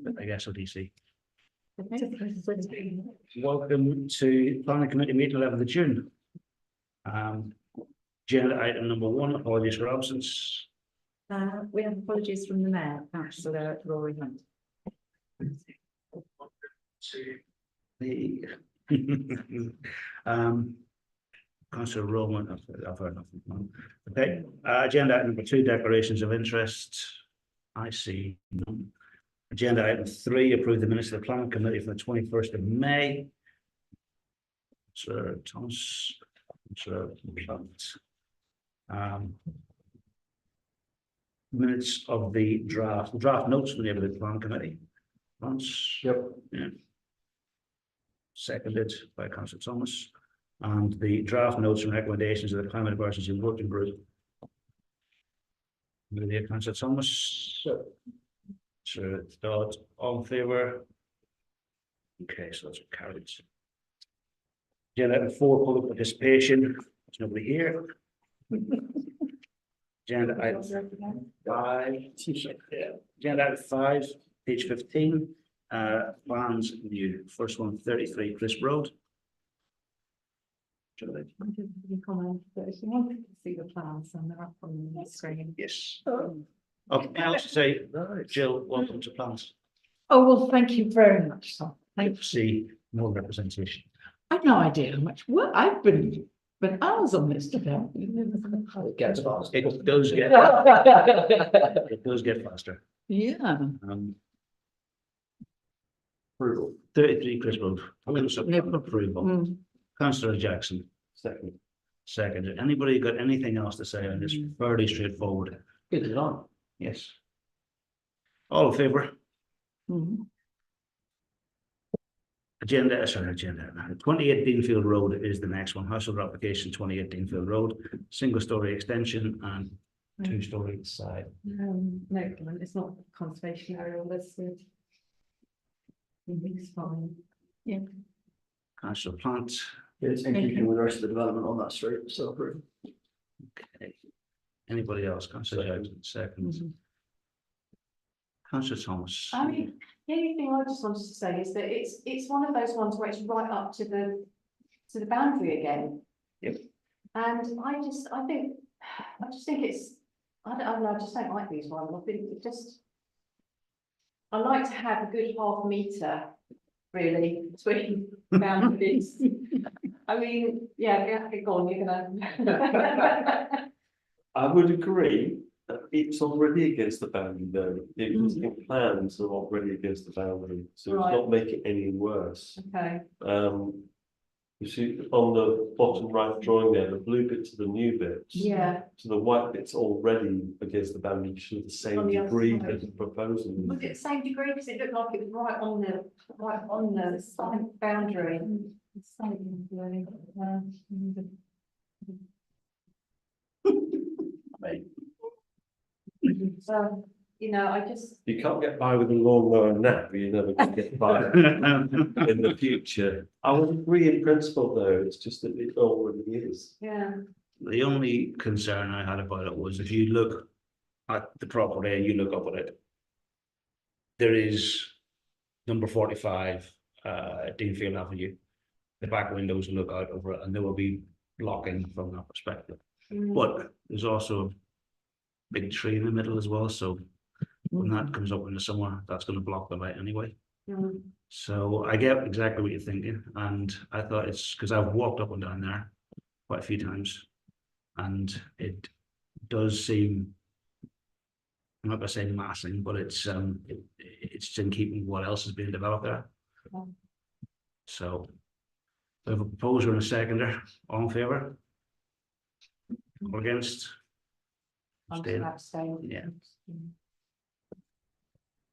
I guess, ODC. Welcome to planning committee meeting 11th of June. Agenda item number 1, apologies for absence. We have apologies from the mayor, Councillor Rory Hunt. The Councillor Roman, I've heard nothing. Okay, agenda item number 2, declarations of interest. I see none. Agenda item 3, approve the minutes of the planning committee from the 21st of May. Sir Thomas, Sir Plant. Minutes of the draft notes from the neighbourhood plan committee. Once. Yep. Yeah. Seconded by Councillor Thomas, and the draft notes and recommendations of the climate emergency working group. Councillor Thomas. Sir Dodd, all in favour? Okay, so that's carried. Agenda item 4, public participation. There's nobody here. Agenda item 5. Agenda item 5, page 15. Plans new. First one, 33 Crisp Road. I didn't really comment, but if you wanted to see the plans, and they're up on the screen. Yes. Okay, can I also say, Jill, welcome to plans. Oh, well, thank you very much, Tom. Good to see more representation. I've no idea how much work I've been hours on this today. It gets fast. It does get, it does get faster. Yeah. Approval. 33 Crisp Road. Approval. Mm. Councillor Jackson, Second. seconded. Anybody got anything else to say on this? Fairly straightforward. Good design. Yes. All in favour? Mm. Agenda. 28 Deanfield Road is the next one. Household application 28 Deanfield Road, single story extension and 2-story side. No, it's not conservation area listed. It's fine. Yeah. Councillor Plant. It's in keeping with the rest of the development on that street, so approved. Okay. Anybody else? Councillor Jackson, seconds. Councillor Thomas. I mean, the only thing I just wanted to say is that it's one of those ones where it's right up to the boundary again. Yep. And I just think it's, I don't know, I just don't like these ones. I think it just, I like to have a good half metre really between boundaries. I mean, yeah, go on, you're gonna. I would agree that it's already against the boundary though. The existing plans are already against the boundary, so it's not make it any worse. Okay, You see on the bottom right drawing there, the blue bit to the new bits. yeah. So the white bit's already against the boundary to the same On the other degree side. as the proposal. Was it the same degree? Because it looked like it was right on the side boundary. So, you know, I just, You can't get by with a lawnmower now, but you're never going to get by in the future. I would agree in principle though, it's just that it already is. yeah. The only concern I had about it was if you look at the property and you look up at it, there is number 45, Deanfield Avenue. The back windows look out over it and there will be blocking from that perspective. But there's also a big tree in the middle as well, so when that comes up in the summer, that's going to block the light anyway. Mm. So I get exactly what you're thinking, and I thought it's because I've walked up and down there quite a few times, and it does seem, I'm not going to say massing, but it's in keeping with what else is being developed there. Yeah. So we have a proposer and a seconder. All in favour? Or against? I'm Abstain. gonna abstain.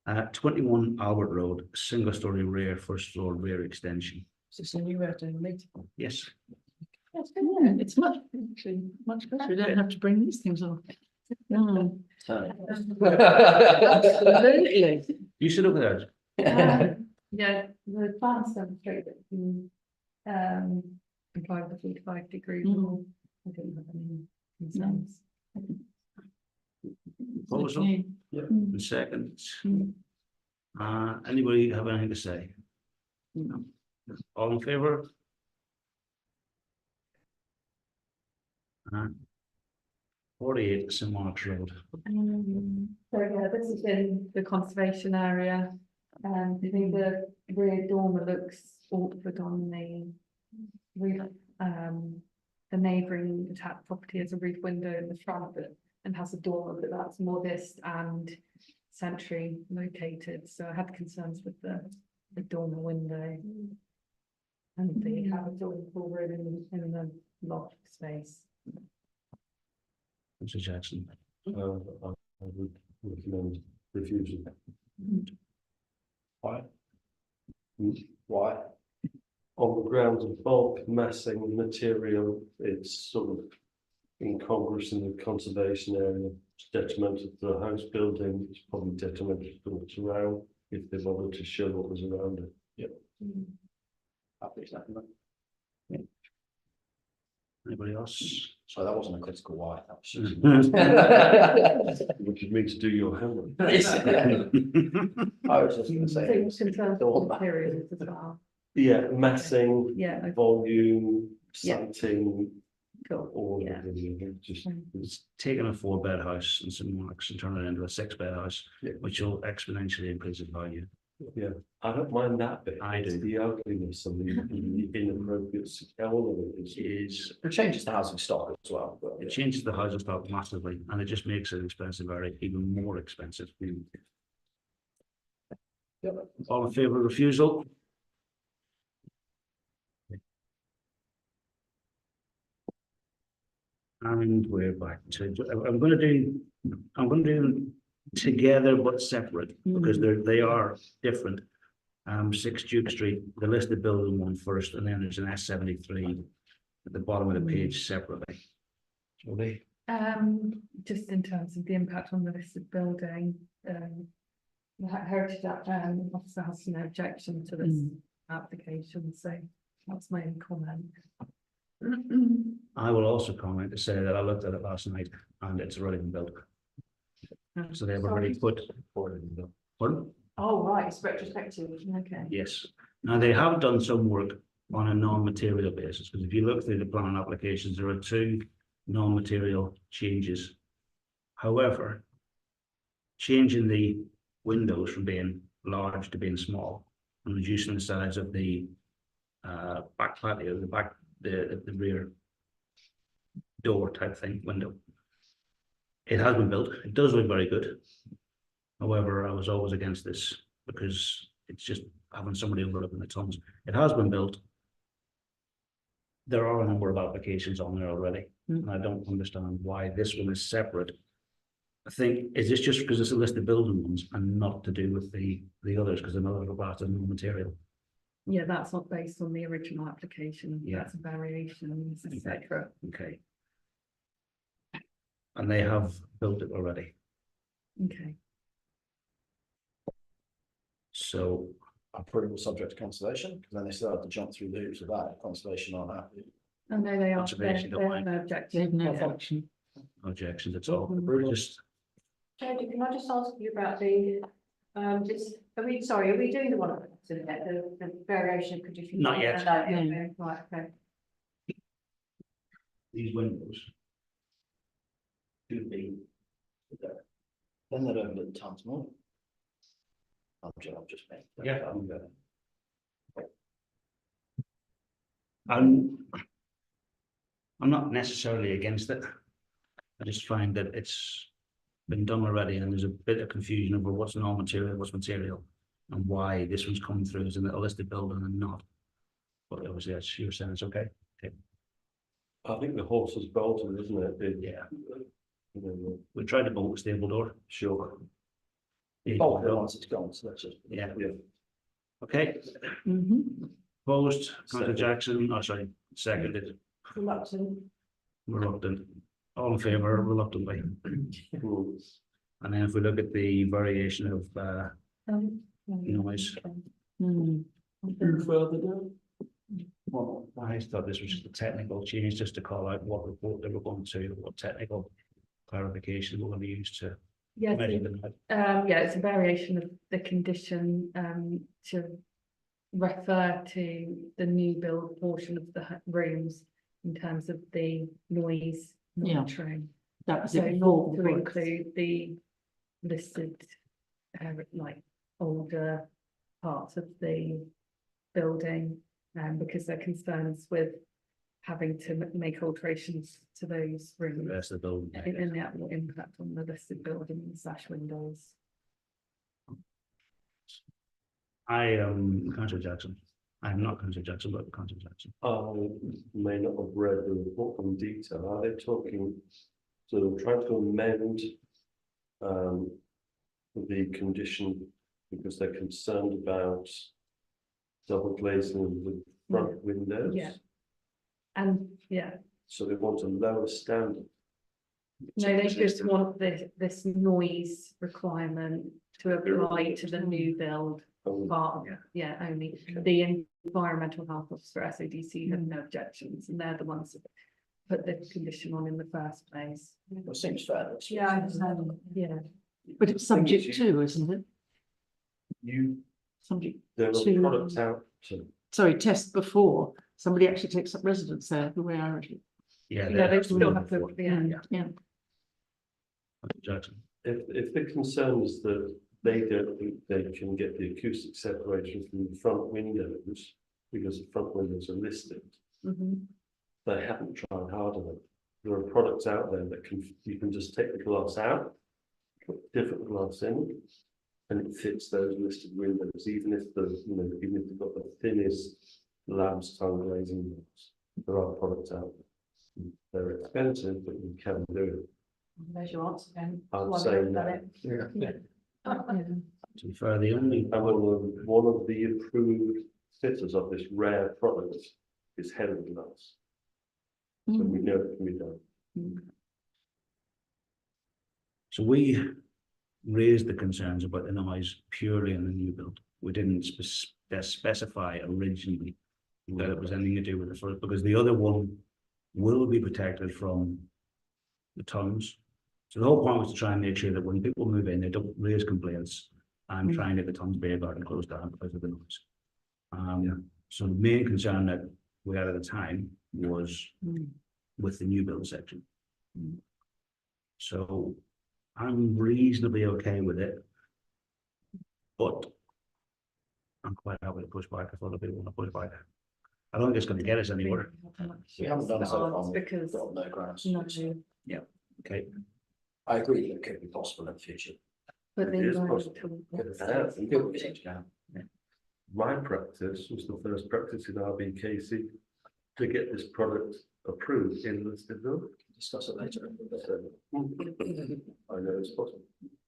Yeah. 21 Albert Road, single story rear, first floor rear extension. It's a new way of doing it. Yes. It's much better. We don't have to bring these things on. Absolutely. You sit over there. Yeah, the plans demonstrate that you comply with the 45-degree rule. I don't have any concerns. Proposal. Yep. And second. Anybody have anything to say? No. All in favor? 48 St Mark's Road. So yeah, this is in the conservation area. I think the rear dormer looks awkward on the roof. The neighbouring attached property has a roof window in the front and has a dormer, but that's modest and centrally located. So I had concerns with the dormer window. And they have a dormer room in the loft space. Mr Jackson. I would recommend refusal. Why? Why? On the grounds of bulk massing material, it's sort of incongruous in the conservation area. It's detrimental to the house building, it's probably detrimental to what's around, if they bothered to show what was around it. Happy second. Anybody else? So that wasn't a critical why, that was just. Which you mean to do your homework. I was just gonna So say. you're concerned with materials as well. Yeah, massing, Yeah, okay, volume, Yeah. sighting, cool. all Yeah. of it, just. It's taking a 4-bed house in St Mark's and turning it into a 6-bed house, Yeah. which will exponentially increase its value. Yeah, I don't mind that bit. I It's do. the ugliness and the inappropriate scale of it Is It changes the housing stock as well, but. it changes the housing stock massively, and it just makes it expensive area even more expensive. All in favour of refusal? And we're back to, I'm gonna do them together but separate, because they are different. 6 Duke Street, the listed building one first, and then there's an S73 at the bottom of the page separately. Julie? Just in terms of the impact on the listed building, the Heritage Officer has no objection to this application, so that's my only comment. I will also comment to say that I looked at it last night and it's already been built. So they've already put. Pardon? Oh, right, it's retrospective. Okay. Yes. Now, they have done some work on a non-material basis, because if you look through the plan applications, there are 2 non-material changes. However, changing the windows from being large to being small and reducing the size of the back patio, the rear door type thing, window. It has been built. It does look very good. However, I was always against this because it's just having somebody overlooking the tons. It has been built. There are a number of applications on there already, and I don't understand why this one is separate. I think, is this just because it's a list of building ones and not to do with the others, because another part of no material? Yeah, that's not based on the original application. Yeah. That's a variation, et cetera. Okay. And they have built it already, Okay. so Approval subject to conservation, because then they still have to jump through the hoops of that, conservation on that. Oh, no, they are, Conservation they don't have mind. no objection. no objections at all. Approval. Just Jodie, can I just ask you about the, are we doing the one of the variation of condition? Not yet. No, okay, right, okay. these windows should be Then they'd overlook the tons more. I'm just making. Yeah. I'm not necessarily against it. I just find that it's been done already and there's a bit of confusion over what's non-material, what's material, and why this one's coming through as a listed building and not. But obviously, that's you're saying it's okay. I think the horse is bolted, isn't it? Yeah. You know, We tried to bolt the stable door. sure. Oh, once it's gone, so that's just. Yeah. Yeah. Okay, opposed, Councillor Second. Jackson, oh, sorry, seconded, Reluctant. reluctant, all in favour, reluctantly. Hmm. And then if we look at the variation of noise, Further down. well, I thought this was just a technical change, just to call out what report they were going to, what technical clarification we're going to use to Yes, measure them. yeah, it's a variation of the condition, to refer to the new build portion of the rooms in terms of the noise Yeah. monitoring. That was So it not before. to include the listed, like older parts of the building, because there are concerns with having to make alterations to those The rooms. rest of the building. In the actual impact on the listed buildings / windows. I am Councillor Jackson. I'm not Councillor Jackson, but Councillor Jackson. I may not have read the report in detail. Are they talking, so they're trying to amend the condition because they're concerned about double glazing of the front windows? Yeah. And, yeah, So they want a lower standard. no, they just want this noise requirement to apply to the new build Oh, part, yeah, only. The environmental health officer, SADC, have no objections, and they're the ones that put the condition on in the first place. It seems fair. that's- Yeah, I understand, yeah. But it's subject to, isn't it? You, Subject, there are To- products out to, sorry, test before somebody actually takes up residence there, the way I read it. Yeah. Yeah, they they're- still have to, yeah. Yeah. Councillor Jackson. if the concern is that they don't think they can get the acoustic separation from the front windows because the front windows are listed, Mhm. they haven't tried hard enough. There are products out there that you can just take the glass out, put different glass in, and it fits those listed windows, even if even if they've got the thinnest lamps tongue glazing doors. There are products out there. They're expensive, but you can do it. There's your answer then. I'm Why saying we've done that. it. Yeah. To be fair, the only, And one of the approved fitters of this rare product is Head Glass. So we know it can be done. so we raised the concerns about the noise purely in the new build. We didn't specify originally that it was anything to do with the first, because the other one will be protected from the tons. So the whole point was to try and make sure that when people move in, they don't raise complaints and try and get the Tons Bay garden closed down because of the noise. So the main concern that we had at the time was with the new build section. So I'm reasonably okay with it. But I'm quite happy to push back if other people want to push back. I don't think it's going to get us anywhere. We haven't done so far. we've Because, got no grounds. no, Okay, I agree that it could be possible in the future. but the It is environmental. We could be able to. My practice was the first practice in RBKC to get this product approved in listed building. Discuss it later. I know it's possible.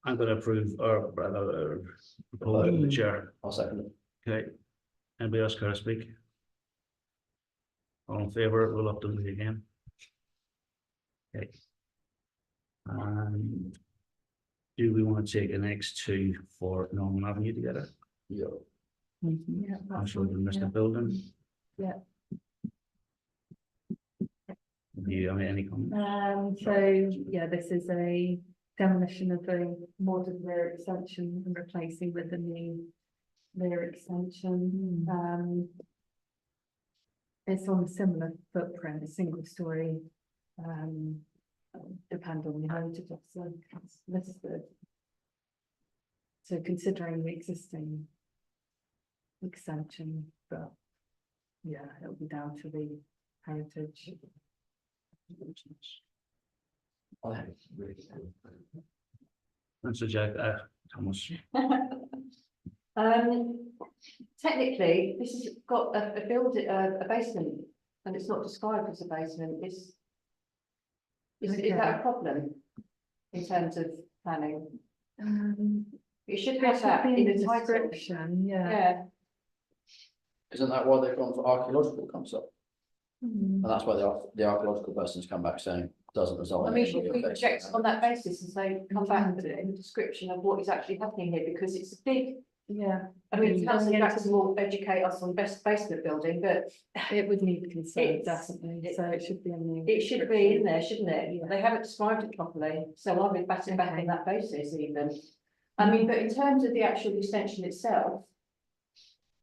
I'm going to approve or rather propose to the chair. I'll second it. Okay. Anybody else care to speak? All in favour, we'll up to me again. Okay. Do we want to take the next two for Norman Avenue together? Yeah. Yeah, I'm that's sure the one, rest yeah. of building. Yeah. Do you have any comments? So, yeah, this is a demolition of a modern rear extension and replacing with a new rear extension. It's on a similar footprint, a single story. Depend on the heritage officer, it's listed. So considering the existing extension, but yeah, it'll be down to the heritage. I agree. Councillor Jack, Thomas, Technically, this has got a basement, and it's not described as a basement, is that a problem? In terms of planning, it should have that in the title. description, yeah. Yeah, Isn't that why they've gone for archaeological concept? Mm. And that's why the archaeological person's come back saying doesn't result. I in mean, any should we effects. reject on that basis and say, come back with a description of what is actually happening here, because it's a big Yeah, I mean, Mm. councillor Jackson will educate us on best basement building, but it would need consent, It's- definitely, so it should be in the. it should be in there, shouldn't it? They haven't described it properly, so I'll be batting back on that basis even. I mean, but in terms of the actual extension itself,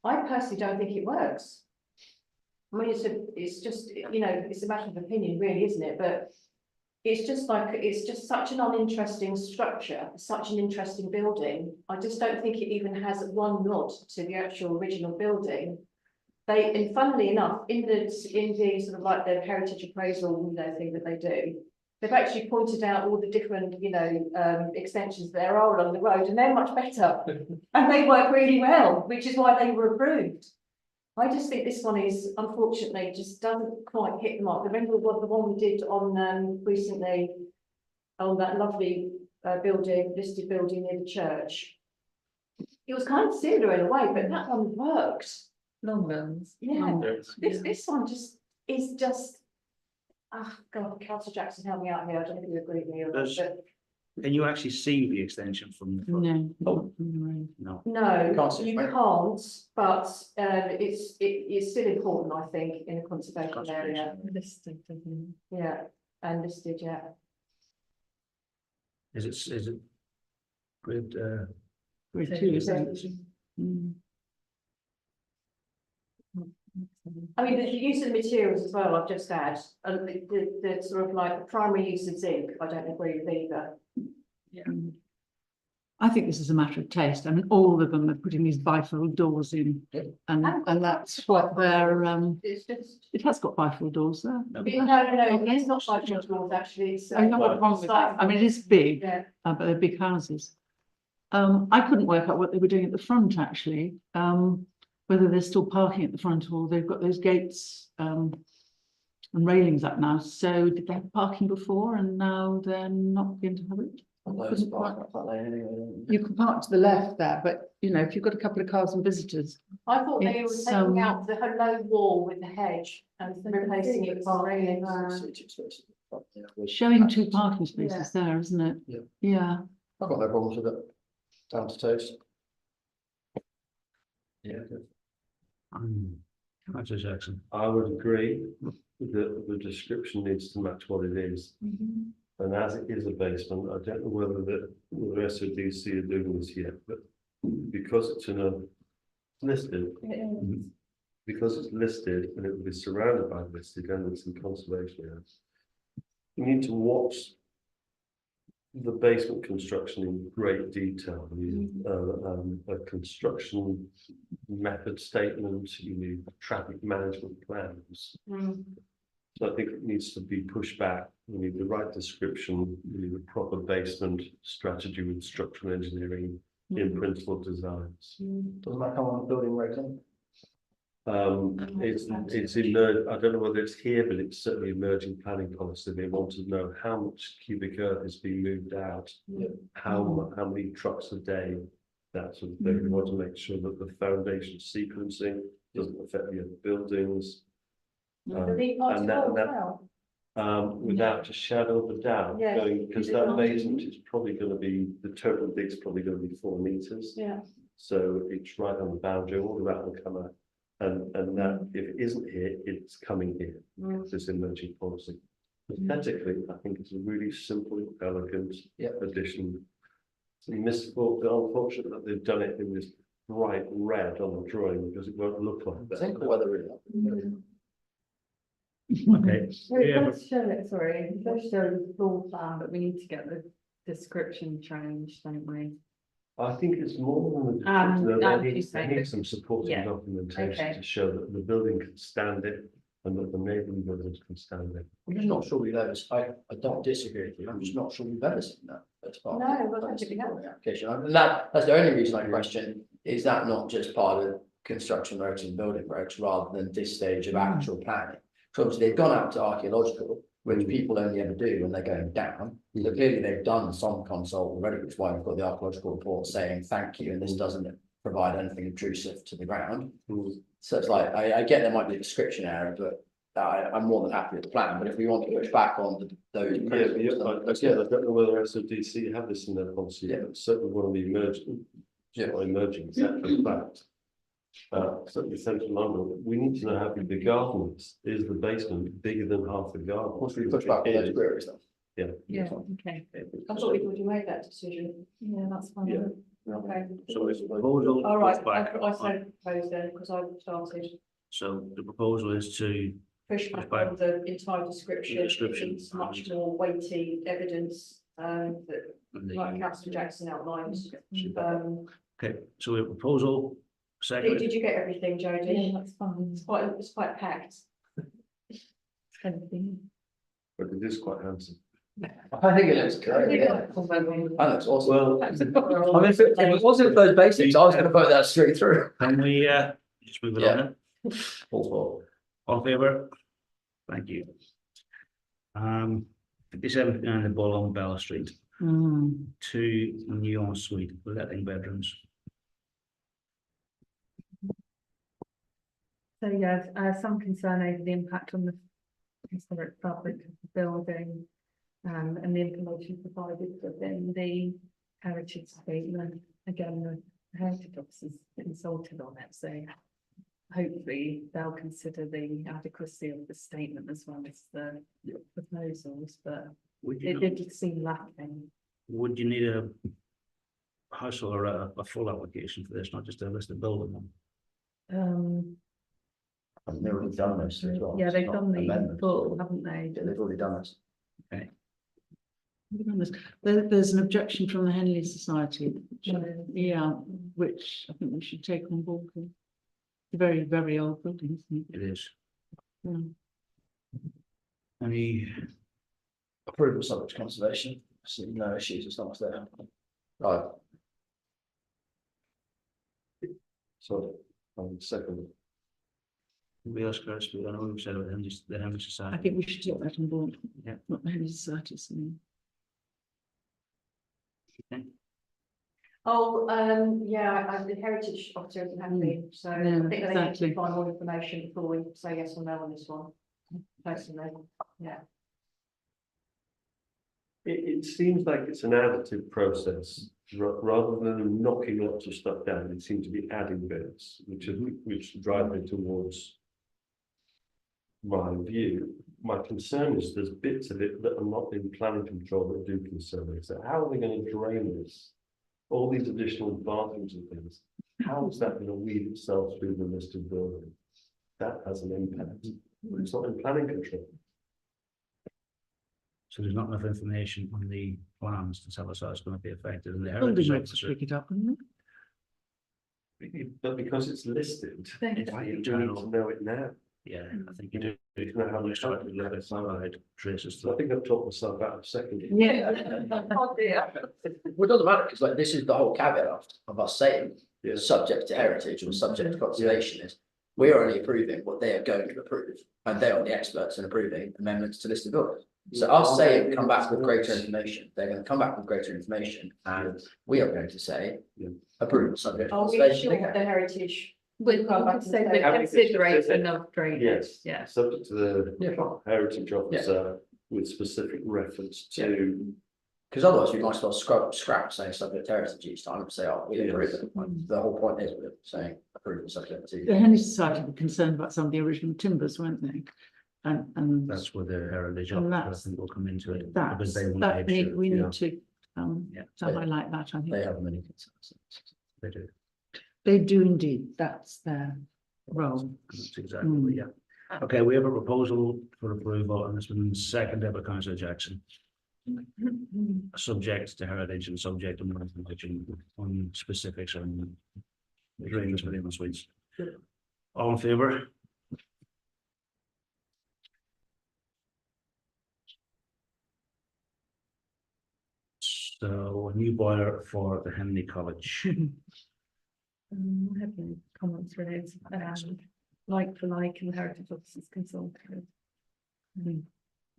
I personally don't think it works. I mean, it's just, you know, it's a matter of opinion really, isn't it? But it's just like, it's just such an uninteresting structure, such an interesting building. I just don't think it even has one nod to the actual original building. And funnily enough, in the sort of like the heritage appraisal, you know, thing that they do, they've actually pointed out all the different, you know, extensions there are along the road, and they're much better. And they work really well, which is why they were approved. I just think this one is, unfortunately, just doesn't quite hit the mark. Remember what the one we did on, recently, on that lovely, building, listed building near the church? It was kind of similar in a way, but that one worked. Longlands. Yeah, Yeah. this one just, is just, ah, God, councillor Jackson, help me out here, I don't know if you agree with me or not, There's- but Can you actually see the extension from the front? No. Oh. not from the road. No. no, Can't see it, you right? can't, but, it's still important, I think, in a conservation area, Listed, doesn't yeah, and listed, yeah. Is it grid, Grade it? 2, isn't it? Mm. I mean, the use of the materials as well, I've just had, and the sort of like the primary use of zinc, I don't agree with either. Mm. I think this is a matter of taste. I mean, all of them are putting these bifold doors in. Yep. And that's what they're, It's just, it has got bifold doors there. No. no, it's not like doors, actually, it's. I know what's wrong with that. I mean, it is big, Yeah, but they're big houses. I couldn't work out what they were doing at the front, actually. Whether they're still parking at the front or they've got those gates, and railings up now. So did they have parking before and now they're not going to have it? Loads of parking up that lane anyway, don't you? You can park to the left there, but you know, if you've got a couple of cars and visitors, I thought they were It's, taking out the low wall with the hedge and replacing it with railings. Seating spaces. Yeah, with showing two access. parking spaces there, isn't it? Yeah. Yeah. I've got no problems with it. Down to taste. Yeah. Councillor Jackson. I would agree that the description needs to match what it is. And as it is a basement, I don't know whether the SODC are doing this yet, but because it's in a listed, because it's listed and it will be surrounded by listed and it's in conservation areas. You need to watch the basement construction in great detail. You need a construction method statement, you need traffic management plans. So I think it needs to be pushed back. We need the right description, we need a proper basement strategy with structural engineering in principal designs. Doesn't that come on the building regs then? It's emerged, I don't know whether it's here, but it's certainly emerging planning policy. They want to know how much cubic earth is being moved out, how many trucks a day, that sort of thing. We want to make sure that the foundation sequencing doesn't affect the other buildings. And that, without a shadow of a doubt, Yeah, going, because is it that not? basement is probably going to be, the total dig's probably going to be 4 meters. Yeah. So it's right on the boundary, all of that will come out. And that, if it isn't here, it's coming here, this emerging policy. Aesthetically, I think it's a really simple, elegant addition. It's unfortunate that they've done it in this bright red on the drawing, because it won't look like I think that. whether really. Okay. Well, it Yeah, does show it, sorry, it does show the floor plan, but we need to get the description changed, don't we? I think it's more than the Um, description, no, they you need say some supporting yeah, documentation okay. to show that the building can stand it and that the neighbouring buildings can stand it. I'm just not sure we've ever, I don't disagree with you, I'm just not sure we've ever seen that as part No, of I the don't think we have. application. And that's the only reason I question, is that not just part of construction regs and building regs rather than this stage of actual planning? So obviously they've gone out to archaeological, which people only ever do when they're going down. So clearly they've done some consult already, which is why we've got the archaeological report saying thank you, and this doesn't provide anything intrusive to the ground. So it's like, I get there might be a description error, but I'm more than happy with the plan, but if we want to push back on those. Yeah, principles, then I don't know whether SODC have this in their policy, Yeah. but certainly one of the emerging, Yeah. Or emerging, it's actually a fact. Certainly central London, we need to know how big the garden is. Is the basement bigger than half the garden? Once we push back on those queries then. Yeah, okay, I thought we'd already made that decision. yeah, that's fine. Yeah. Okay. So it's a proposal. All right, to push back I on- said propose then, because I started. So the proposal is to, Push back back. on the entire description. It Description. needs much more weighty evidence, that, like the- Councillor Jackson outlined. Super. Um, okay, so we have a proposal, second, did you get everything, Yeah, Jodie? that's fine. It's quite packed. Anything. But it is quite handsome. I think it looks great, yeah. That looks awesome. Well, I mean, if it wasn't for those basics, I was gonna vote that straight through. can we, just move it on then? All for. All in favour? Thank you. 57 and the Bull on Bella Street, Mm. 2 new ensuite letting bedrooms. So yeah, some concern over the impact on the historic fabric of the building. And the information provided within the heritage statement. Again, the heritage officers consulted on it, so hopefully they'll consider the adequacy of the statement as well as the proposals, but Would it you, did seem lacking. would you need a house or a full application for this, not just a list of building them? They've already done this as well. Yeah, It's they've not done the amendment. full, haven't they? They've already done this. To be honest, there's an objection from the Henley Society, Yeah. yeah, which I think we should take on board. It's a very, very old building, isn't it? It is. Yeah. Any, Approval subject to conservation, see no issues as long as they're. Right, so, second, anybody else got to speak? I know we've said about the Henry I Society. think we should take that on board. Yeah. Not the Henley Society, so. Oh, yeah, the heritage officer isn't happy, so I Yeah, think they need exactly. to find more information before we say yes or no on this one. Personally, yeah. it seems like it's an additive process, rather than knocking lots of stuff down, it seems to be adding bits, which drive me towards my view. My concern is there's bits of it that are not in planning control that do concern me. So how are they going to drain this? All these additional bathrooms and things, how is that going to weave itself through the listed building? That has an impact. It's not in planning control. So there's not enough information on the plans to tell us how it's going to be affected, and the Building heritage regs officer. pick it up, wouldn't But because it's listed, Thank why you. do we need to know it now? Yeah, I think you do. You know how We much start time to look at side traces. So I think I've talked myself out of second. Yeah. Oh dear. well, it doesn't matter, because like this is the whole caveat of us saying, Yeah. subject to heritage or subject to conservation is. We're only approving what they are going to approve, and they are the experts in approving amendments to listed buildings. So us saying, come back with greater information, they're gonna come back with greater information, and we are going to say. Yeah. Approve subject to Are we conservation. sure the heritage? We Come back could and say say- the consideration of drainage, Yes. yeah. Subject to the Yeah, fine. heritage officer with specific reference to. Because otherwise we might as well scrap saying subject to heritage each time and say, oh, we approve it. The whole point is we're saying approval subject The to. Henley Society were concerned about some of the original timbers, weren't they? And That's where the heritage And officer, I that's- think, will come into it. that's, Because they want to that make need, sure we yeah. need to, Yeah. to highlight that, I They think. have many concerns. they do. They do indeed, that's their role. That's exactly, yeah. Okay, we have a proposal for approval, and it's been seconded by Councillor Jackson. Subject to heritage and subject to more information on specifics on the drainage within the suites. All in favour? So a new boiler for the Henley College. I have no comments related, like for like and the heritage officers consulted.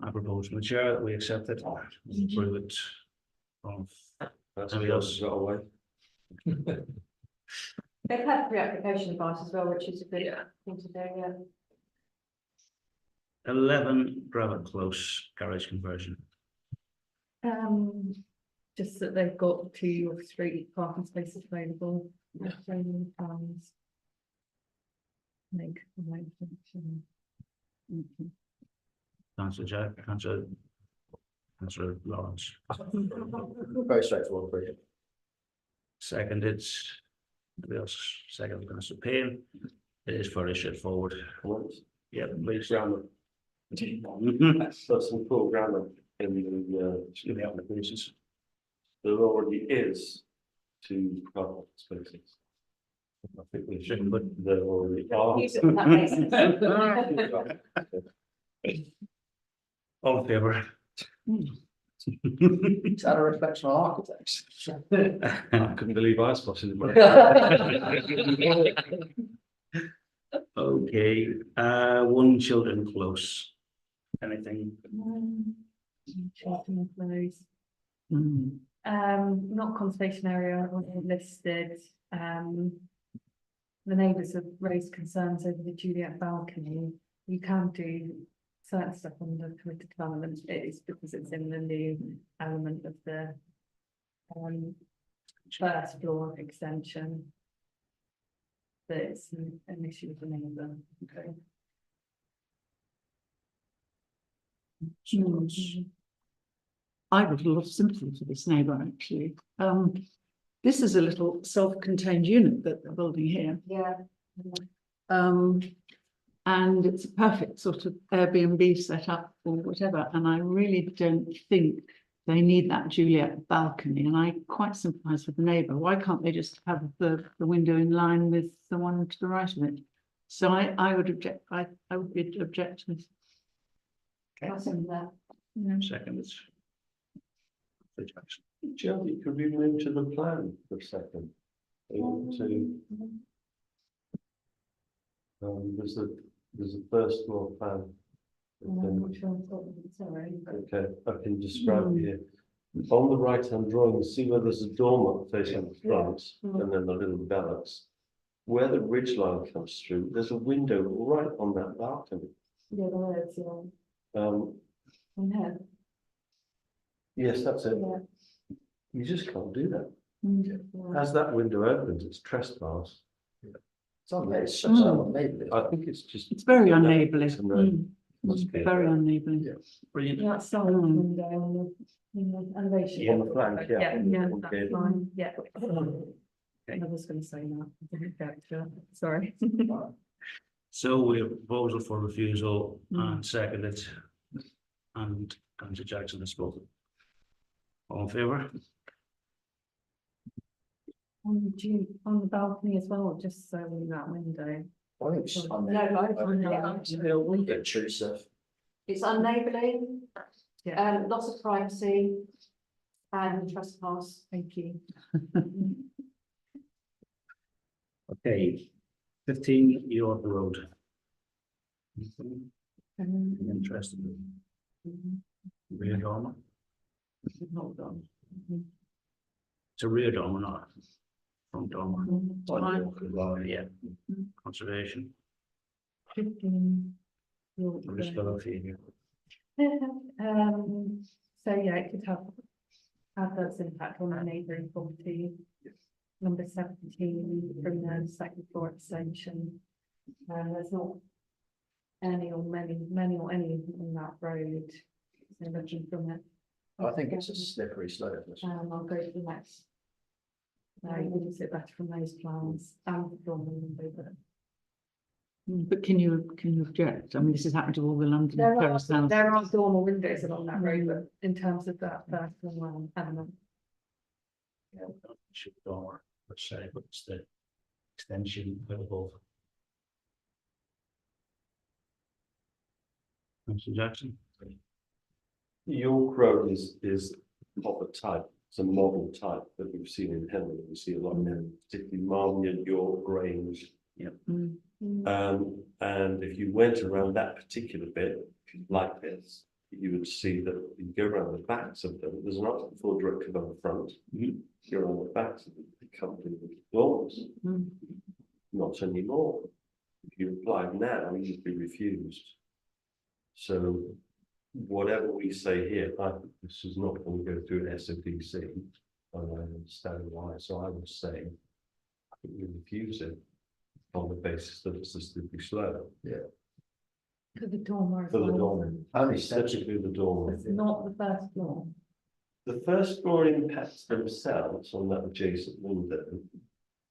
I propose from the chair that we accept it, we approve it. Of, That's Anybody else? got away. They've had pre-application advice as well, which is a good thing to do, yeah. 11 Gravel Close garage conversion. just that they've got 2 or 3 parking spaces available. Showing plans. Make a motion. Councillor Jack, Councillor Lawrence, Very straightforward, brilliant. seconded. Anybody else? Second, Councillor Payne. It is fairly straightforward. Comments? Yeah, please. Grammar. So some poor grammar in Give me out the places. there already is 2 parking spaces. I think we should, but there already are. Use it on that basis. All in favour? Is that a reflection on architects? I couldn't believe I spotted it. Okay, 1 Chiltern Close. Anything? Chiltern Close. Mm. Not conservation area, wasn't listed, the neighbours have raised concerns over the Juliet balcony. You can do certain stuff on the permitted development, it is because it's in the new element of the first floor extension. But it's an issue with the neighbour. Okay. I've got a lot of sympathy for this neighbour, actually. This is a little self-contained unit that they're building here. Yeah. And it's a perfect sort of Airbnb setup or whatever, and I really don't think they need that Juliet balcony, and I quite sympathise with the neighbour. Why can't they just have the window in line with the one to the right of it? So I would object, I would be objective. I'll send that. Seconded. Jody, could we move to the plan for a second? There's a first floor plan. Sorry. Okay, I can describe here. On the right hand drawing, you see where there's a dormer facing the front and then the little bellets. Where the ridge line comes through, there's a window right on that balcony. Yeah, there is, yeah. In here. Yes, that's it. Yeah. You just can't do that. Yeah. As that window opens, it's trespass. It's on I think it's just. It's very unneighbourly. It's a no. Mm. Must be. Very unneighbourly. Brilliant. Yeah, that's solid window on the elevation. On the flank, yeah. Yeah, Okay. that's fine, yeah. I was gonna say that, I didn't get to it, sorry. So we have proposal for refusal Mm. and seconded. And Councillor Jackson has spoken. All in favour? On the balcony as well, just so in that window. I think it's No, no. intrusive. It's unneighbourly, Yeah, lots of privacy and trespass. thank you. Okay, 15 York Road. Interested? Rear dormer? Hold on. It's a rear dormer, not front dormer. Fine. Yeah, conservation. 15. I'm just going to here. So yeah, it could have adverse impact on our neighbouring property. Number 17 from the second floor extension. There's not any or many or any on that road. So looking from it. I think it's a slippery slope. I'll go to the next. No, you wouldn't sit better from those plans and the dormer window, but But can you object? I mean, this has happened to all the London terrace houses. there are dormer windows along that road, but in terms of that first one element. Yeah, should dormer, let's say, but it's the extension above. Councillor Jackson? York Road is of a type, it's a model type that we've seen in Henley, we see a lot in Henley, particularly Marmion, York, Grange. Mm. And if you went around that particular bit, like this, you would see that you go around the backs of them, there's an option for directive on the front. You're on the backs of them, they come with doors, Mm. not anymore. If you applied now, you'd be refused. So whatever we say here, I think this is not going to go through SOPC. And I understand why, so I would say, I think we refuse it on the basis that it's a slippery slope. For the dormer as For the well, dormer. isn't Only steps. Specifically the door. it? It's not the first floor. The first floor impacts themselves on that adjacent window.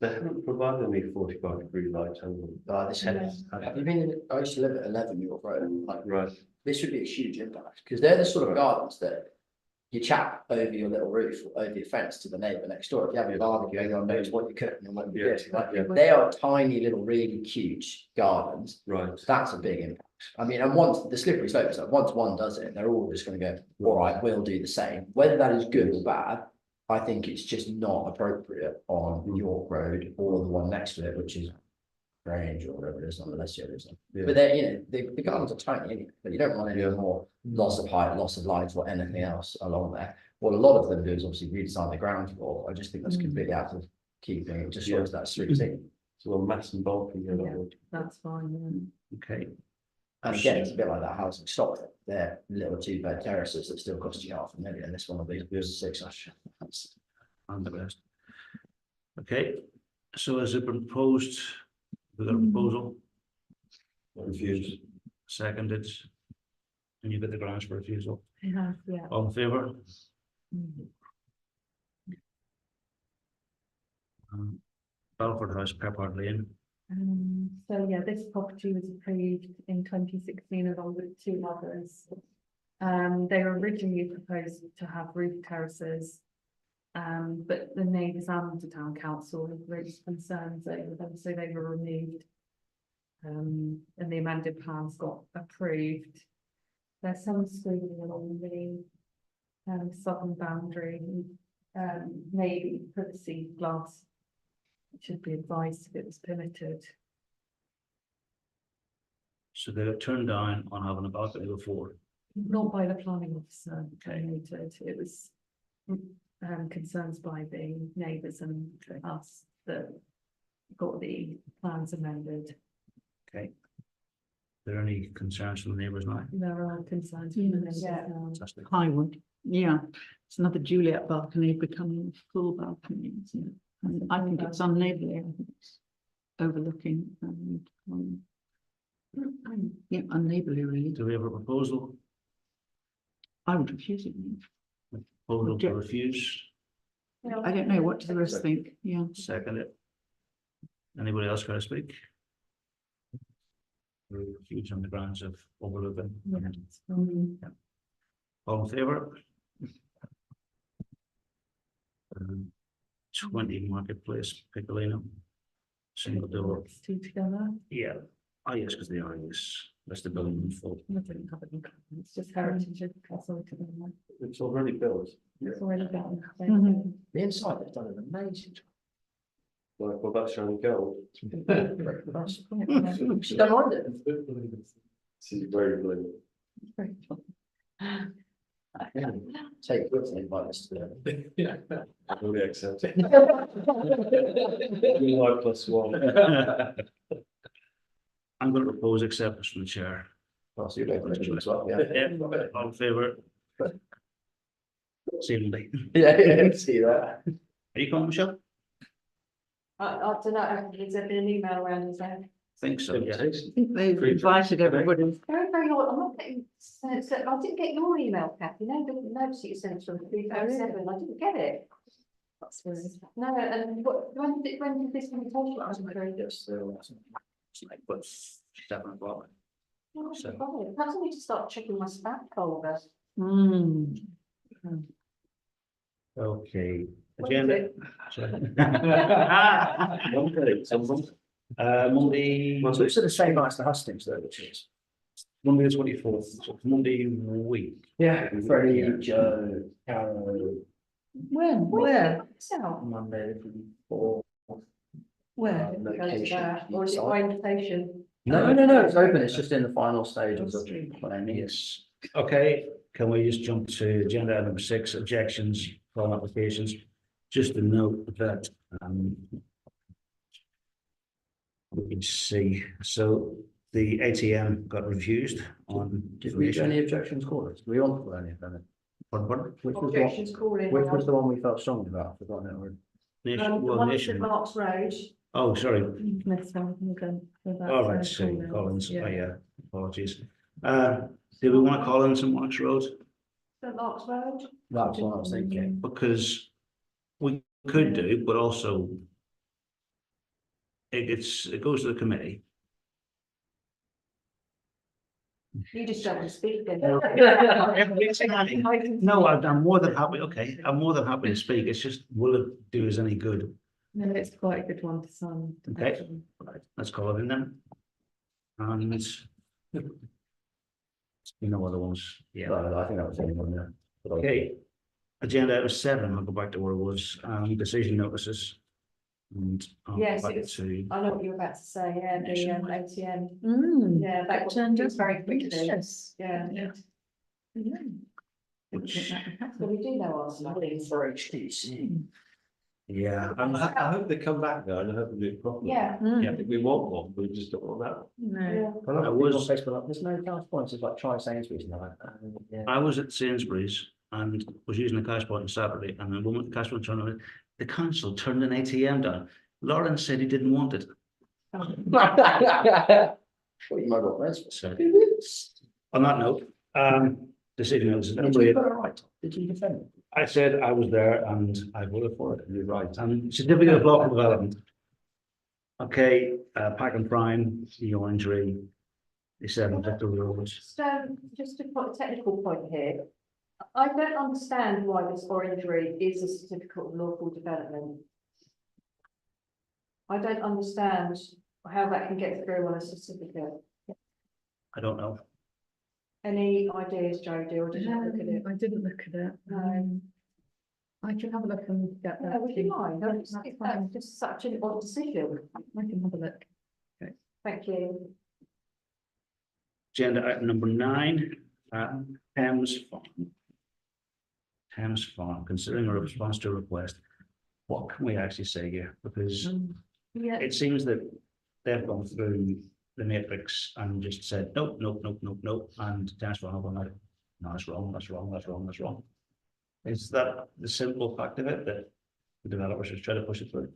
They haven't provided any 45-degree light over them. This have you been, I used to live at 11 York Road, like, Right, this would be a huge impact, because they're the sort of gardens that you chat over your little roof, or over your fence to the neighbour next door. If you have a barbecue, everyone knows what you're cooking and what you're Yeah, doing. Like, yeah. they are tiny little, really cute gardens. right. That's a big impact. I mean, and once the slippery slope is like, once one does it, they're all just gonna go, all right, we'll do the same. Whether that is good or bad, I think it's just not appropriate on York Road or the one next to it, which is Grange or whatever it is on the list here, isn't it? Yeah. But they're, you know, the gardens are tiny anyway, but you don't want any Yeah. more loss of height, loss of light or anything else along there. What a lot of them do is obviously redesign the ground floor. I just think that's completely out of keeping. It just shows that street thing. So a mass and bulking. You know, Yeah. That's fine, Okay, And again, it's a bit like that housing stock. They're little 2-bed terraces that still cost you 500,000. This one will be Yeah. 600. and the rest. Okay, so as it proposed, we got a proposal, refuse. seconded. And you get the grounds for refusal. yeah. It has, yeah. All in favour? Mm. Balford House, Peppard Lane. So yeah, this property was approved in 2016 along with 2 others. They were originally proposed to have roof terraces. But the neighbours and the town council had raised concerns over them, so they were removed. And the amended plans got approved. There's some screening along the southern boundary, maybe privacy glass. It should be advised if it was permitted. So they got turned down on having a balcony before. Not by the planning officer, Okay. noted. It was concerns by the neighbours and us that got the plans amended. Okay. Are there any concerns from the neighbours now? There are concerns from the neighbours Yeah. now. Fantastic. Highwood, yeah, it's another Juliet balcony becoming a full balcony, isn't it? And I think it's unneighbourly, I think it's overlooking and, yeah, unneighbourly really. Do we have a proposal? I would refuse it. Proposal to Object. refuse, I don't know, what do the rest think? Yeah. second it. Anybody else going to speak? Refuse on the grounds of overlooking. Yeah, it's fine. All in favour? 20 Marketplace, Piccolino. Single door, It's 2 together. yeah, oh yes, because they are in this, that's the building in full. I didn't have it in common. It's just heritage of Castle to them. It's already built. It's already done. Mhm. The inside, they've done an amazing job. Well, that's showing gold. She don't mind it. This is very blue. Take good and invite us to them. I really accept it. July +1. I'm going to propose acceptance from the chair. Oh, so you're doing as well, yeah. Yeah, all in favour? Seemingly. Yeah, see that. Are you coming, Michelle? I don't know, has there been an email around, is there? Think so, yeah. I think they've invited everybody. Very, very odd, I'm not getting, so, I didn't get your email, Kathy, no, the notice that you sent from 357, I didn't get it. That's weird. No, and when did this invitation come through? Yes, It's like, but 7 o'clock. Oh, So- God, perhaps I need to start checking my spam folder. Hmm. Okay. When Agenda. is it? Monday, someone. Monday, So it's the same as the Hustings though, which is. Monday the 24th, so it's Monday week. Yeah, Freddie, Joe, Carol, When, Where? So, Monday, or. where? go to Location. that, or is it by invitation? No, it's open, it's just in the final stages of planning. Yes. Okay, can we just jump to agenda item 6, objections from applications? Just to note that, we can see, so the ATM got refused on. Did we do any objections called? Did we on for any of them? Pardon? Which was the one, Objections calling. which was the one we felt strongly about? I've forgotten it already. Nation, The well, one at nation. Marks Road. Oh, sorry. Missed something again with that, All right, see, Collins, Collins, oh, yeah. yeah, apologies. Do we want to Collins and Marks Road? St Mark's Road. That's what I was thinking. Because we could do, but also it goes to the committee. You just don't want to speak then. No, I'm more than happy, okay, I'm more than happy to speak, it's just, will it do us any good? No, it's quite a good one to sign. Okay. actually. Right, let's call it in then. And it's. Other ones, yeah, No, I think that was the only one there. okay. Agenda item 7, I'll go back to where it was, decision notices. And I'll go Yes, back it was- to, I know what you were about to say, yeah, the Nationwide. ATM, Mm, yeah, that was turned was up very quickly, yes. yeah. which, So we do know our stuff. For HTC. yeah, I hope they come back though, and I hope they do it properly. Yeah, I think we want one, but we just don't want that. No, yeah. I know I people on was- Facebook like, there's no cash points, it's like try Sainsbury's and I'm like, yeah. I was at Sainsbury's and was using the cash point on Saturday, and the woman at the cash point turned around, the council turned an ATM down. Lawrence said he didn't want it, Well, you might have got friends. so. On that note, decision notices, Did number you 8. put it right? Did you defend it? I said I was there and I voted for it. You're right. And certificate of local development. Okay, Pack and Prime, the Orangery, the 7 Victor Road. Just to put a technical point here, I don't understand why this orangery is a certificate of local development. I don't understand how that can get through on a certificate. I don't know. Any ideas, Jodie, or did you look at it? I didn't look at it. No. I can have a look and get No, that. would to you mind? Yeah, That's that's fine. just such an odd decision. I can have a look. Thank you. Agenda item number 9, Thames Farm. Thames Farm, considering a response to a request. What can we actually say here? Because Yeah, it seems that they've gone through the matrix and just said, nope, nope, nope, nope, nope, and Thames Farm have gone like, no, that's wrong, that's wrong, that's wrong, that's wrong. Is that the simple fact of it, that the developers just try to push it through?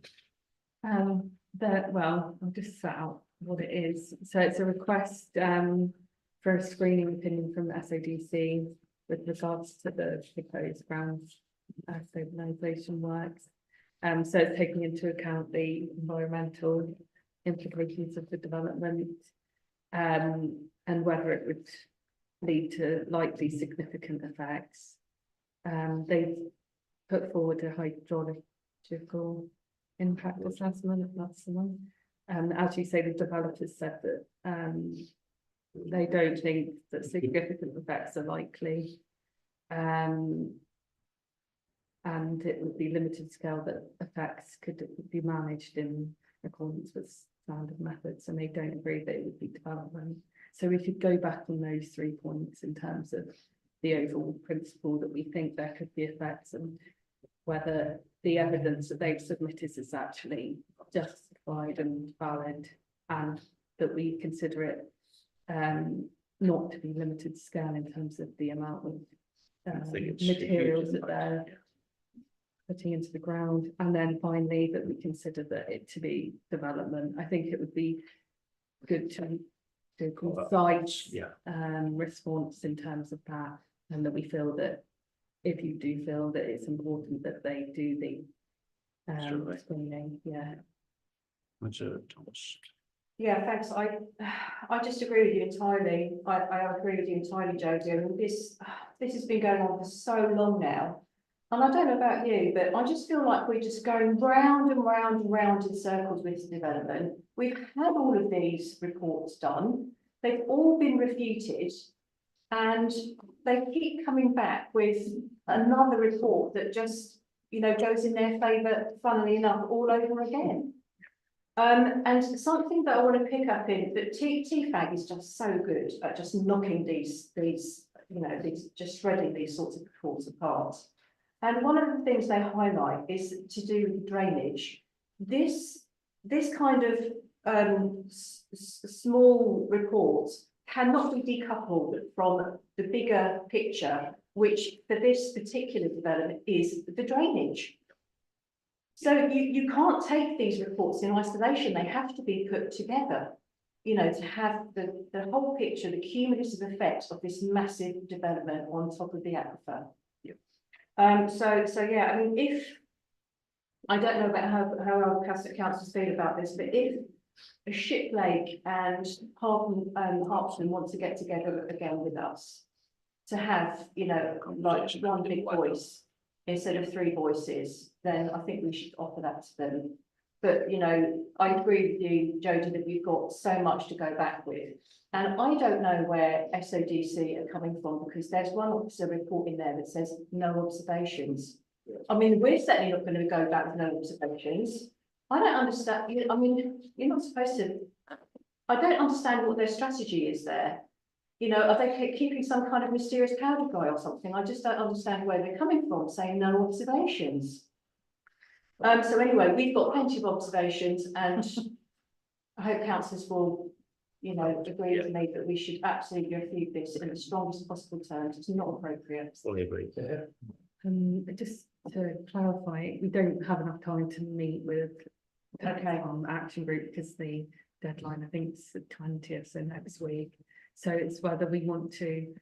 well, I'll just set out what it is. So it's a request, for a screening opinion from the SADC with regards to the proposed grounds, stabilisation works. So it's taking into account the environmental implications of the development, and whether it would lead to likely significant effects. They've put forward a hydrological impact assessment, that's the one. As you say, the developers said that, they don't think that significant effects are likely. And it would be limited scale that effects could be managed in accordance with standard methods, and they don't agree that it would be development. So we could go back on those 3 points in terms of the overall principle that we think there could be effects, and whether the evidence that they've submitted is actually justified and valid, and that we consider it not to be limited scale in terms of the amount of I think it's a huge materials that impact, they're putting into the ground. And then finally, that we consider that it to be development. I think it would be good to do a concise Yeah, response in terms of that, and that we feel that if you do feel that it's important that they do the Survey. screening, yeah. that's Thomas. Yeah, thanks. I just agree with you entirely. I agree with you entirely, Jodie. I mean, this has been going on for so long now. And I don't know about you, but I just feel like we're just going round and round and round in circles with this development. We've had all of these reports done. They've all been refuted. And they keep coming back with another report that just, goes in their favour, funnily enough, all over again. And something that I want to pick up in that TFAG is just so good at just knocking these, just shredding these sorts of reports apart. And one of the things they highlight is to do with drainage. This kind of small reports cannot be decoupled from the bigger picture, which for this particular development is the drainage. So you can't take these reports in isolation, they have to be put together, you know, to have the whole picture, the cumulative effect of this massive development on top of the aquifer. So yeah, I mean, if, I don't know about how our councils feel about this, but if a Ship Lake and Harpsden want to get together again with us to have, you know, like one big voice instead of three voices, then I think we should offer that to them. But, you know, I agree with you, Jodie, that we've got so much to go back with. And I don't know where SODC are coming from, because there's one officer report in there that says no observations. I mean, we're certainly not going to go back with no observations. I don't understand, I mean, you're not supposed to, I don't understand what their strategy is there. You know, are they keeping some kind of mysterious powder guy or something? I just don't understand where they're coming from, saying no observations. So anyway, we've got plenty of observations, and I hope councillors will, you know, agree with me that we should absolutely refute this in the strongest possible terms. It's not appropriate. Fully agree. Just to clarify, we don't have enough time to meet with Okay. action group, because the deadline, I think, is the 20th, so next week. So it's whether we want to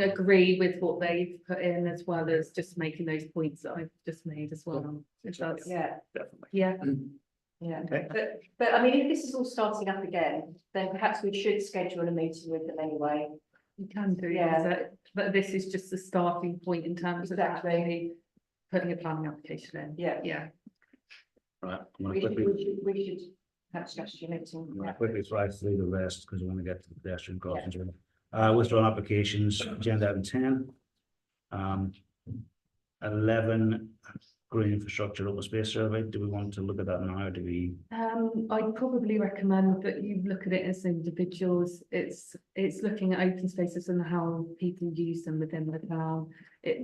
agree with what they've put in, as well as just making those points that I've just made as well. If that's, Yeah, Definitely. yeah, yeah. Okay. But I mean, if this is all starting up again, then perhaps we should schedule a meeting with them anyway. you can do, Yeah. but this is just the starting point in terms of Exactly. actually putting a planning application in. Yeah. Yeah. Right, I'm gonna We should, quickly, we should have a strategy meeting. I'm gonna quickly fly through the rest, because I want to get to the pedestrian crossings. Withdrawn applications, agenda item 10. 11, green infrastructure open space survey. Do we want to look at that now, or do we? I'd probably recommend that you look at it as individuals. It's looking at open spaces and how people use them within the town.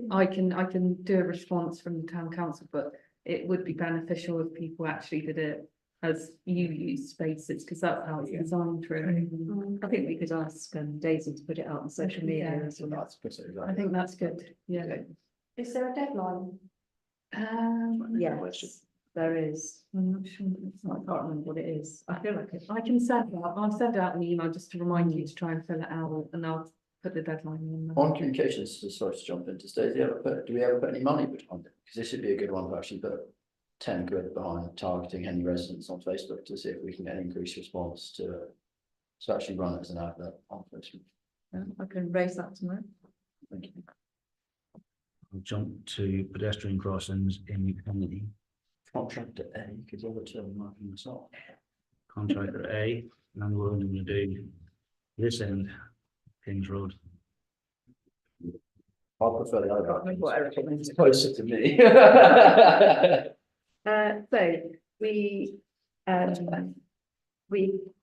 I can do a response from the town council, but it would be beneficial if people actually did it as you use spaces, because that's how it's designed through. I think we could ask Daisy to put it out on social media Yeah. as well. I think that's good, yeah. Is there a deadline? Yes, there is. I'm not sure. I can't remember what it is. I feel like it. I can send out, I'll send out an email just to remind you to try and fill it out, and I'll put the deadline in there. On communications, sorry to jump into stage, do we ever put any money behind it? Because this would be a good one to actually put 10 quid behind targeting Henley residents on Facebook to see if we can get an increased response to actually run it as an advert on Facebook. I can raise that tomorrow. Thank you. I'll jump to pedestrian crossings in Kennedy. Contractor A, because the other two are marking this off. Contractor A, and we're only going to do this end, Kings Road. I prefer the other. What I recommend. It's closer to me. So we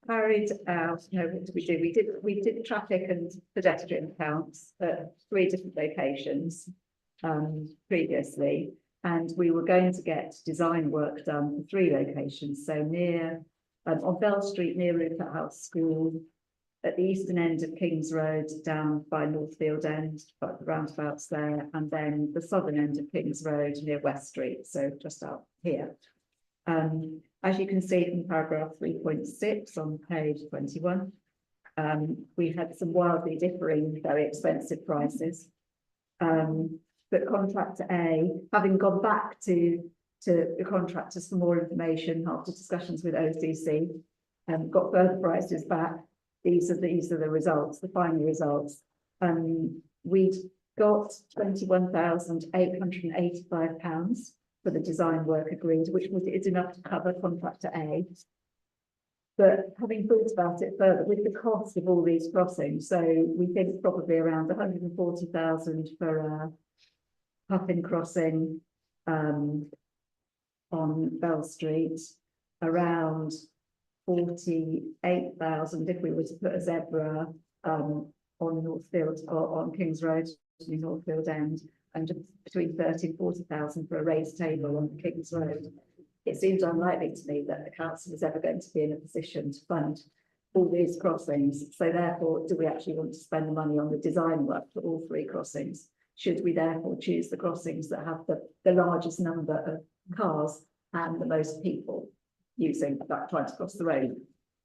carried out, no, what did we do? We did traffic and pedestrian counts at 3 different locations previously, and we were going to get design work done for 3 locations. So near on Bell Street, near Rupert House School, at the eastern end of Kings Road, down by Northfield End, but the roundabouts there, and then the southern end of Kings Road near West Street, so just out here. As you can see from paragraph 3.6 on page 21, we had some wildly differing, very expensive prices. But contractor A, having gone back to the contractors for more information after discussions with OCC, got further prices back. These are the results, the final results. We'd got £21,885 for the design work agreed, which is enough to cover contractor A. But having thought about it further, with the cost of all these crossings, so we think probably around 140,000 for a Puffin crossing on Bell Street, around 48,000 if we were to put a zebra on Northfield or on Kings Road, in Northfield End, and between 30,000 and 40,000 for a raised table on Kings Road. it seems unlikely to me that the council is ever going to be in a position to fund all these crossings. So therefore, do we actually want to spend the money on the design work for all 3 crossings? Should we therefore choose the crossings that have the largest number of cars and the most people using that, trying to cross the road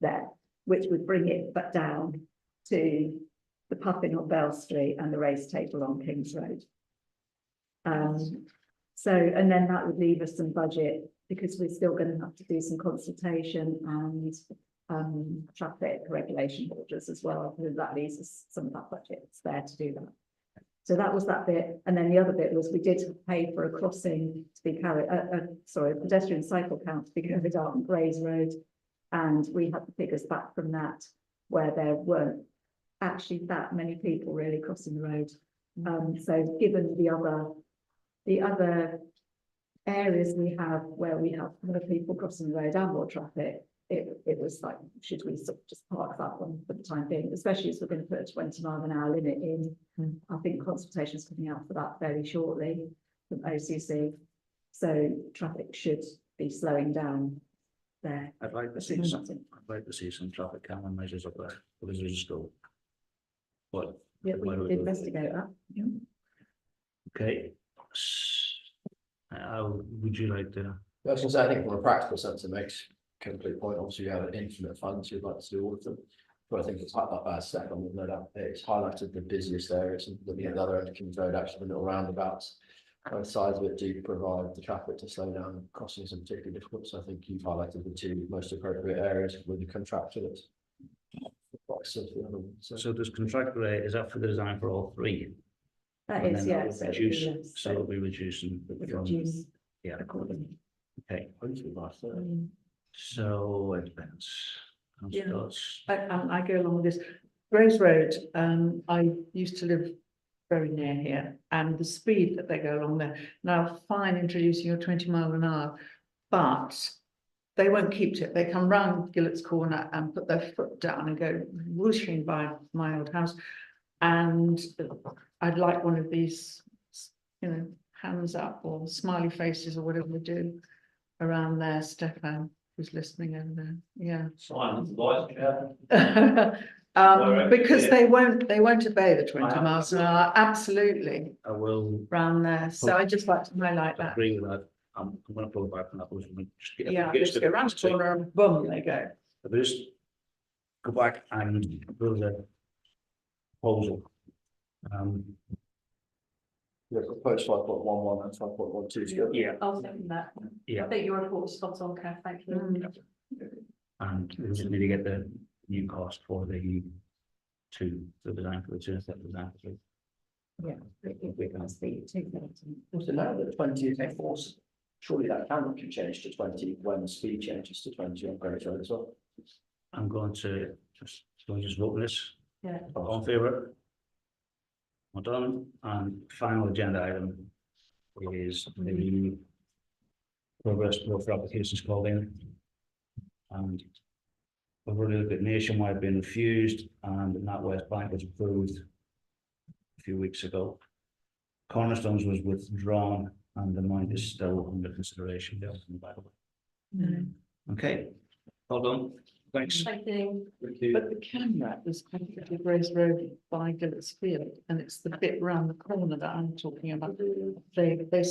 there, which would bring it back down to the Puffin on Bell Street and the race table on Kings Road. So, and then that would leave us some budget, because we're still going to have to do some consultation and traffic regulation orders as well, because that leaves us some of that budget that's there to do that. So that was that bit, and then the other bit was we did pay for a crossing to be carried, sorry, a pedestrian cycle count to be carried out on Grays Road, and we had the figures back from that, where there weren't actually that many people really crossing the road. So given the other areas we have where we have more people crossing the road and more traffic, it was like, should we sort of just park that one for the time being, especially as we're going to put a 20-mile-an-hour limit in. I think consultation's coming out for that very shortly from OCC. So traffic should be slowing down there. I'd like to see some traffic camera measures up there, because there's a school. But, Yeah, we Why don't did we- investigate that. Yeah. okay. How would you like to? I was gonna say, I think from a practical sense, it makes complete point. Obviously, you have an infinite funds, you'd like to do all of them. But I think it's like that second, with no doubt, it's highlighted the busiest areas, and looking at the other end of Kings Road, actually, the little roundabouts. Both sides of it do provide the traffic to slow down, crossings are particularly difficult, so I think you've highlighted the 2 most appropriate areas with the contractor that's. So does contractor rate, is that for the design for all 3? That And is, then yeah. that will so it'll be reduce, less, so it'll be reducing it from, reduce yeah, accordingly. okay, Mm. so it depends. Yeah. Thoughts? I go along with this. Grays Road, I used to live very near here, and the speed that they go along there, now fine introducing your 20-mile-an-hour, but they won't keep to it. They come round Gillett's Corner and put their foot down and go whooshing by my old house. And I'd like one of these, you know, hands up or smiley faces or whatever we do around there, Stefan, who's listening over there, yeah. Because they won't obey the 20 miles an hour, absolutely, I will round there, so I just like to highlight that. agree with that. I'm gonna pull back on that. Just get- Yeah, get just to go round the corner and boom, they go. But just go back and build a proposal. Yeah, proposed 5.11 and 5.12 together. Yeah, I'll second that. I yeah, think your report was spot on, Kath, thank you. and we just need to get the new cost for the 2, the design for the 2, set design for 3. Yeah, it must be 230. Also, now that 20 is enforced, surely that can change to 20 when the speed changes to 20 on Grays Road as well. I'm going to just vote on this. Yeah. All in favour? Well done, and final agenda item is the progress report for applications called in. And we've already looked at Nationwide being refused, and NatWest Bank was approved a few weeks ago. Cornerstones was withdrawn, and the amount is still under consideration. By the way. Okay, well done, thanks. Thank you. But the camera is practically Grays Road by Gillett's Field, and it's the bit round the corner that I'm talking about. They